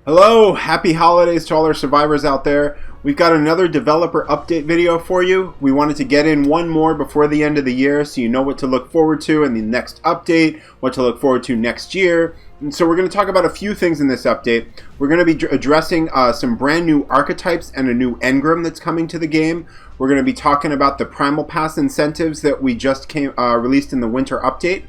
Hello, happy holidays to all our survivors out there. We've got another developer update video for you. We wanted to get in one more before the end of the year so you know what to look forward to in the next update, what to look forward to next year. And so we're going to talk about a few things in this update. We're going to be addressing some brand new archetypes and a new engram that's coming to the game. We're going to be talking about the Primal Pass incentives that we just released in the winter update.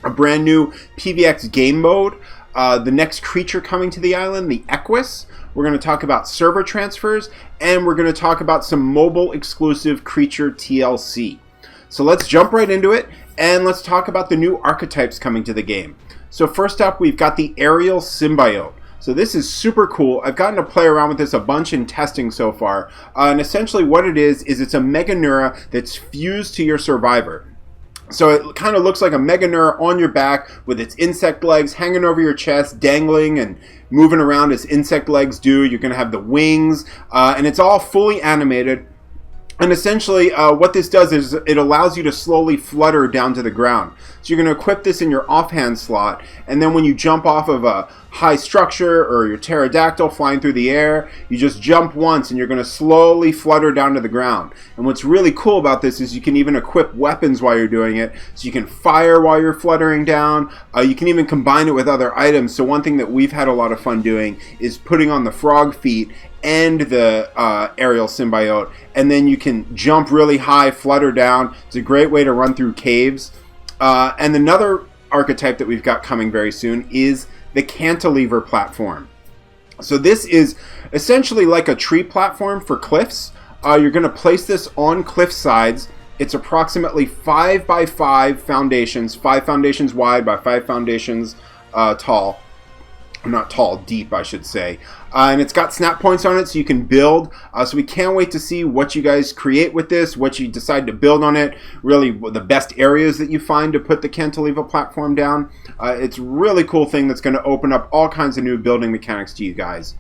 A brand new PVX game mode. The next creature coming to the island, the EQUUS. We're going to talk about server transfers, and we're going to talk about some mobile exclusive creature TLC. So let's jump right into it, and let's talk about the new archetypes coming to the game. So first up, we've got the aerial symbiote. So this is super cool. I've gotten to play around with this a bunch in testing so far. And essentially what it is it's a Mega Neura that's fused to your survivor. So it kind of looks like a Mega Neura on your back with its insect legs hanging over your chest, dangling and moving around as insect legs do. You're going to have the wings, and it's all fully animated. And essentially what this does is it allows you to slowly flutter down to the ground. So you're going to equip this in your offhand slot, and then when you jump off of a high structure or your pterodactyl flying through the air, you just jump once and you're going to slowly flutter down to the ground. And what's really cool about this is you can even equip weapons while you're doing it. So you can fire while you're fluttering down. You can even combine it with other items. So one thing that we've had a lot of fun doing is putting on the frog feet and the aerial symbiote, and then you can jump really high, flutter down. It's a great way to run through caves. And another archetype that we've got coming very soon is the cantilever platform. So this is essentially like a tree platform for cliffs. You're going to place this on cliff sides. It's approximately 5 by 5 foundations, 5 foundations wide by 5 foundations tall. Not tall, deep I should say. And it's got snap points on it so you can build. So we can't wait to see what you guys create with this, what you decide to build on it, really the best areas that you find to put the cantilever platform down. It's a really cool thing that's going to open up all kinds of new building mechanics to you guys.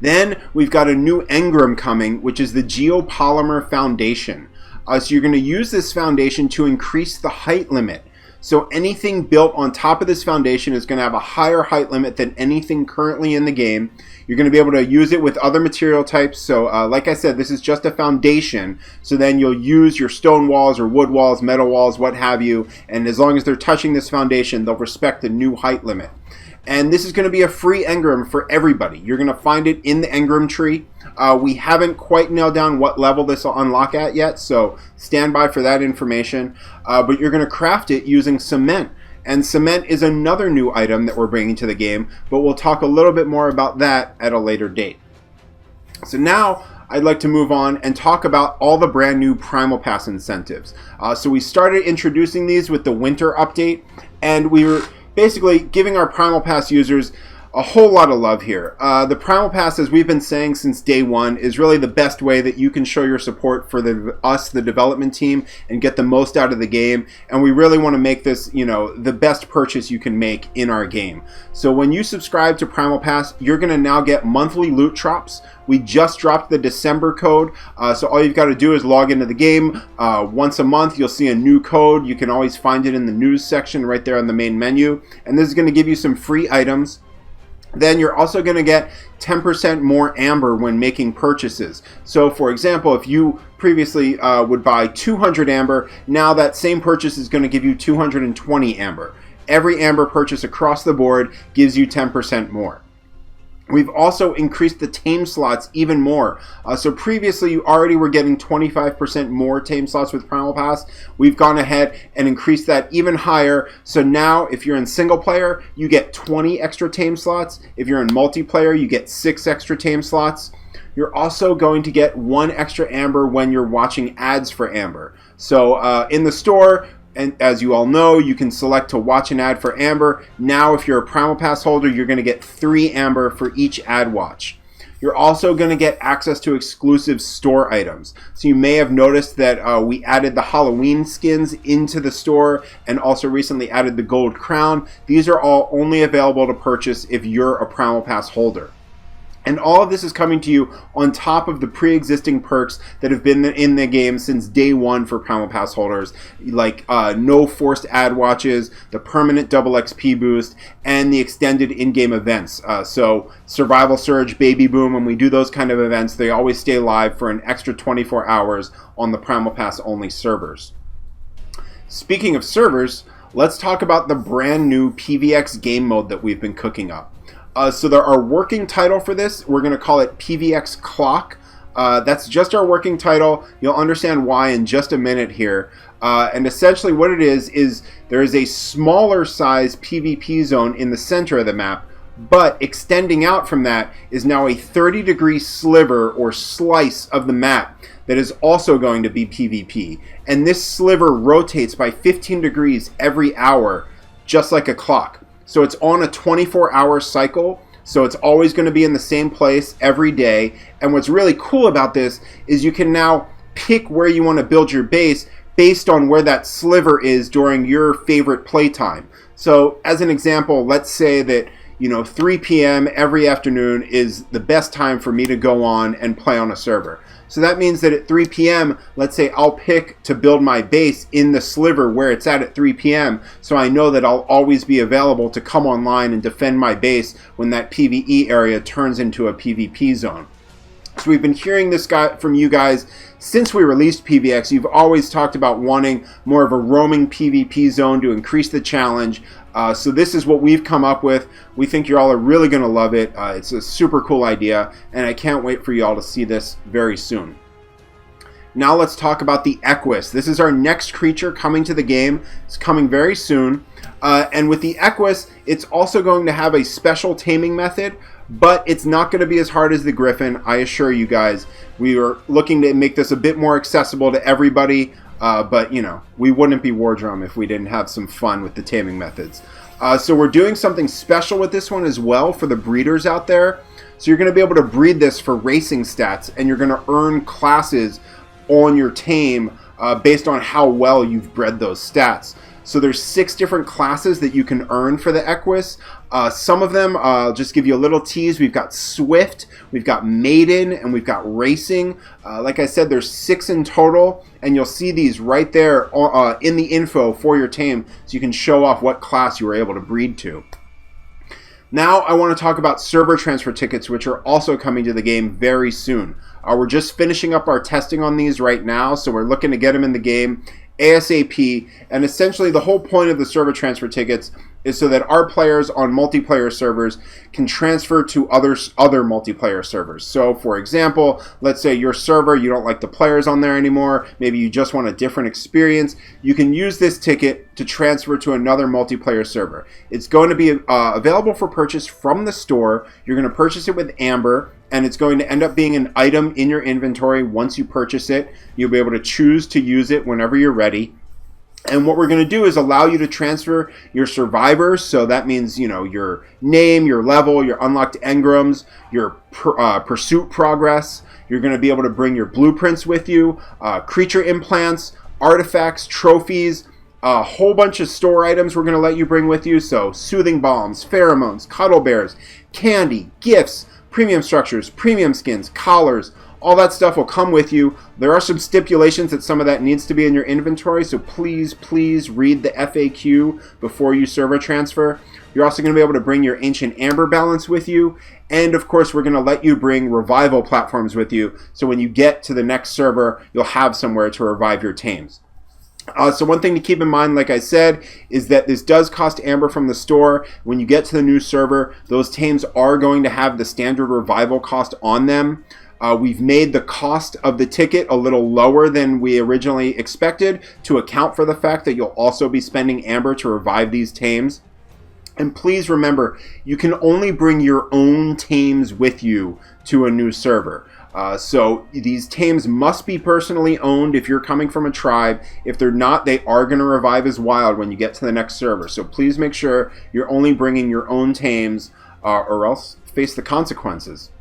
Then we've got a new engram coming, which is the GEOPOLYMER foundation. So you're going to use this foundation to increase the height limit. So anything built on top of this foundation is going to have a higher height limit than anything currently in the game. You're going to be able to use it with other material types. So like I said, this is just a foundation. So then you'll use your stone walls or wood walls, metal walls, what have you. And as long as they're touching this foundation, they'll respect the new height limit. And this is going to be a free engram for everybody. You're going to find it in the engram tree. We haven't quite nailed down what level this will unlock at yet, so stand by for that information. But you're going to craft it using cement. And cement is another new item that we're bringing to the game, but we'll talk a little bit more about that at a later date. So now I'd like to move on and talk about all the brand new Primal Pass incentives. So we started introducing these with the winter update, and we were basically giving our Primal Pass users a whole lot of love here. The Primal Pass, as we've been saying since day one, is really the best way that you can show your support for the development team, and get the most out of the game. And we really want to make this, the best purchase you can make in our game. So when you subscribe to Primal Pass, you're going to now get monthly loot drops. We just dropped the December code, so all you've got to do is log into the game. Once a month, you'll see a new code. You can always find it in the news section right there on the main menu. And this is going to give you some free items. Then you're also going to get 10% more amber when making purchases. So for example, if you previously would buy 200 amber, now that same purchase is going to give you 220 amber. Every amber purchase across the board gives you 10% more. We've also increased the tame slots even more. So previously you already were getting 25% more tame slots with Primal Pass. We've gone ahead and increased that even higher. So now if you're in single player, you get 20 extra tame slots. If you're in multiplayer, you get 6 extra tame slots. You're also going to get 1 extra amber when you're watching ads for amber. So in the store, and as you all know, you can select to watch an ad for amber. Now, if you're a Primal Pass holder, you're going to get 3 amber for each ad watch. You're also going to get access to exclusive store items. So you may have noticed that we added the Halloween skins into the store, and also recently added the gold crown. These are all only available to purchase if you're a Primal Pass holder. And all of this is coming to you on top of the pre-existing perks that have been in the game since day one for Primal Pass holders, like no forced ad watches, the permanent double XP boost, and the extended in-game events. So Survival Surge, Baby Boom, when we do those kind of events, they always stay live for an extra 24 hours on the Primal Pass only servers. Speaking of servers, let's talk about the brand new PVX game mode that we've been cooking up. So our working title for this, we're going to call it PVX Clock. That's just our working title. You'll understand why in just a minute here. And essentially what it is there is a smaller size PvP zone in the center of the map, but extending out from that is now a 30-degree sliver or slice of the map that is also going to be PvP. And this sliver rotates by 15 degrees every hour, just like a clock. So it's on a 24-hour cycle, so it's always going to be in the same place every day. And what's really cool about this is you can now pick where you want to build your base based on where that sliver is during your favorite playtime. So as an example, let's say that 3 p.m. every afternoon is the best time for me to go on and play on a server. So that means that at 3 p.m., let's say I'll pick to build my base in the sliver where it's at 3 p.m. So I know that I'll always be available to come online and defend my base when that PvE area turns into a PvP zone. So we've been hearing this from you guys since we released PVX. You've always talked about wanting more of a roaming PvP zone to increase the challenge. So this is what we've come up with. We think you all are really going to love it. It's a super cool idea, and I can't wait for you all to see this very soon. Now let's talk about the EQUUS. This is our next creature coming to the game. It's coming very soon. And with the EQUUS, it's also going to have a special taming method, but it's not going to be as hard as the Griffin, I assure you guys. We are looking to make this a bit more accessible to everybody. But, we wouldn't be War Drum if we didn't have some fun with the taming methods. So we're doing something special with this one as well for the breeders out there. So you're going to be able to breed this for racing stats, and you're going to earn classes on your tame based on how well you've bred those stats. So there's 6 different classes that you can earn for the EQUUS. Some of them, I'll just give you a little tease. We've got Swift, we've got Maiden, and we've got Racing. Like I said, there's 6 in total, and you'll see these right there in the info for your tame, so you can show off what class you were able to breed to. Now I want to talk about server transfer tickets, which are also coming to the game very soon. We're just finishing up our testing on these right now, so we're looking to get them in the game ASAP, and essentially the whole point of the server transfer tickets is so that our players on multiplayer servers can transfer to other multiplayer servers. So for example, let's say your server, you don't like the players on there anymore, maybe you just want a different experience, you can use this ticket to transfer to another multiplayer server. It's going to be available for purchase from the store. You're going to purchase it with Amber, and it's going to end up being an item in your inventory once you purchase it. You'll be able to choose to use it whenever you're ready. And what we're going to do is allow you to transfer your survivors. So that means, your name, your level, your unlocked engrams, your pursuit progress. You're going to be able to bring your blueprints with you, creature implants, artifacts, trophies, a whole bunch of store items we're going to let you bring with you. So soothing bombs, pheromones, cuddle bears, candy, gifts, premium structures, premium skins, collars. All that stuff will come with you. There are some stipulations that some of that needs to be in your inventory, so please read the FAQ before you server transfer. You're also going to be able to bring your Ancient Amber balance with you, and of course we're going to let you bring revival platforms with you, so when you get to the next server, you'll have somewhere to revive your tames. So one thing to keep in mind, like I said, is that this does cost Amber from the store. When you get to the new server, those tames are going to have the standard revival cost on them. We've made the cost of the ticket a little lower than we originally expected to account for the fact that you'll also be spending Amber to revive these tames. And please remember, you can only bring your own tames with you to a new server. So these tames must be personally owned if you're coming from a tribe. If they're not, they are going to revive as wild when you get to the next server. So please make sure you're only bringing your own tames or else face the consequences.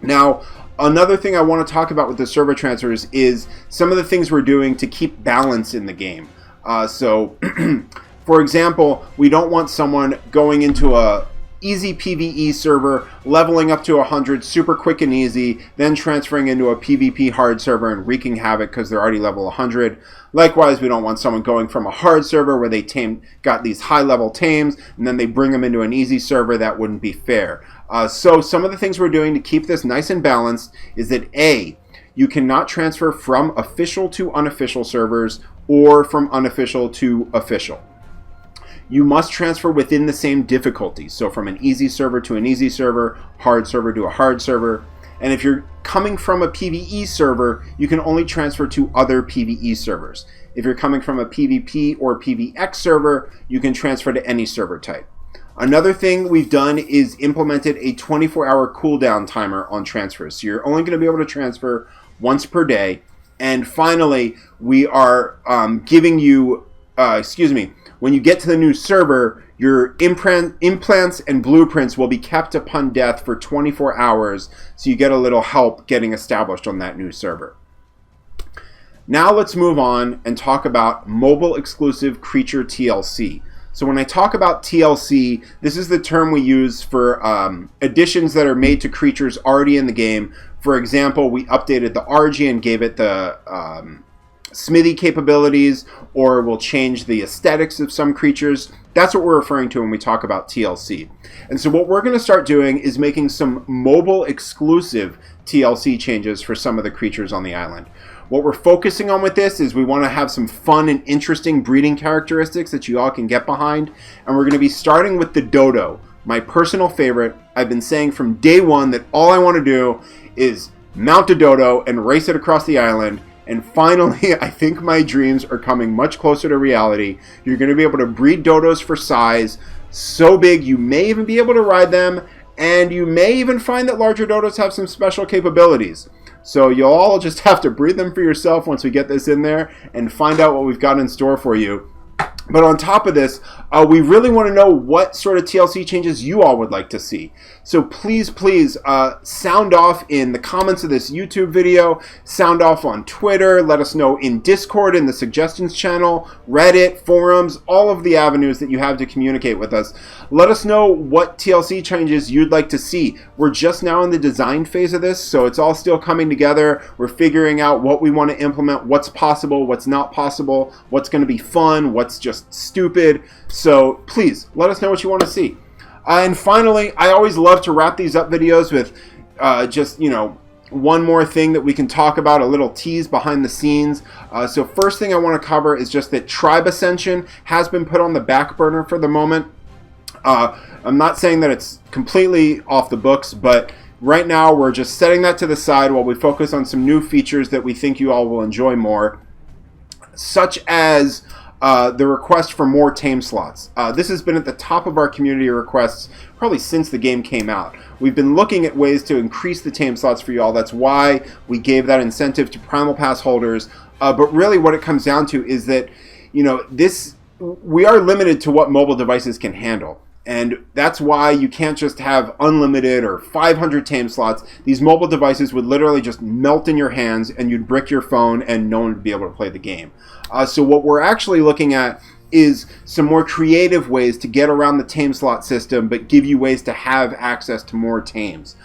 Now, another thing I want to talk about with the server transfers is some of the things we're doing to keep balance in the game. For example, we don't want someone going into a easy PvE server, leveling up to 100 super quick and easy, then transferring into a PvP hard server and wreaking havoc because they're already level 100. Likewise, we don't want someone going from a hard server where they got these high level tames and then they bring them into an easy server. That wouldn't be fair. So some of the things we're doing to keep this nice and balanced is that A, you cannot transfer from official to unofficial servers or from unofficial to official. You must transfer within the same difficulty. So from an easy server to an easy server, hard server to a hard server. And if you're coming from a PvE server, you can only transfer to other PvE servers. If you're coming from a PvP or PvX server, you can transfer to any server type. Another thing we've done is implemented a 24-hour cooldown timer on transfers. So you're only going to be able to transfer once per day. And finally, we are giving you, when you get to the new server, your implants and blueprints will be kept upon death for 24 hours, so you get a little help getting established on that new server. Now let's move on and talk about mobile exclusive creature TLC. So when I talk about TLC, this is the term we use for additions that are made to creatures already in the game. For example, we updated the RG and gave it the smithy capabilities, or we'll change the aesthetics of some creatures. That's what we're referring to when we talk about TLC. And so what we're going to start doing is making some mobile exclusive TLC changes for some of the creatures on the island. What we're focusing on with this is we want to have some fun and interesting breeding characteristics that you all can get behind. And we're going to be starting with the dodo, my personal favorite. I've been saying from day one that all I want to do is mount a dodo and race it across the island. And finally, I think my dreams are coming much closer to reality. You're going to be able to breed dodos for size so big you may even be able to ride them, and you may even find that larger dodos have some special capabilities. So you'll all just have to breed them for yourself once we get this in there and find out what we've got in store for you. But on top of this, we really want to know what sort of TLC changes you all would like to see. So please, sound off in the comments of this YouTube video, sound off on Twitter, let us know in Discord, in the suggestions channel, Reddit, forums, all of the avenues that you have to communicate with us. Let us know what TLC changes you'd like to see. We're just now in the design phase of this, so it's all still coming together. We're figuring out what we want to implement, what's possible, what's not possible, what's going to be fun, what's just stupid. So please let us know what you want to see. And finally, I always love to wrap these up videos with one more thing that we can talk about, a little tease behind the scenes. So first thing I want to cover is just that Tribe Ascension has been put on the back burner for the moment. I'm not saying that it's completely off the books, but right now we're just setting that to the side while we focus on some new features that we think you all will enjoy more, such as the request for more tame slots. This has been at the top of our community requests probably since the game came out. We've been looking at ways to increase the tame slots for y'all. That's why we gave that incentive to Primal Pass holders. But really what it comes down to is that, we are limited to what mobile devices can handle. And that's why you can't just have unlimited or 500 tame slots. These mobile devices would literally just melt in your hands and you'd brick your phone and no one would be able to play the game. So what we're actually looking at is some more creative ways to get around the tame slot system, but give you ways to have access to more tames.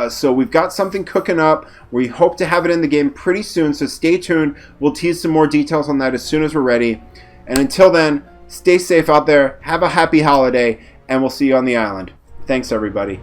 So we've got something cooking up. We hope to have it in the game pretty soon, so stay tuned. We'll tease some more details on that as soon as we're ready. And until then, stay safe out there, have a happy holiday, and we'll see you on the island. Thanks, everybody.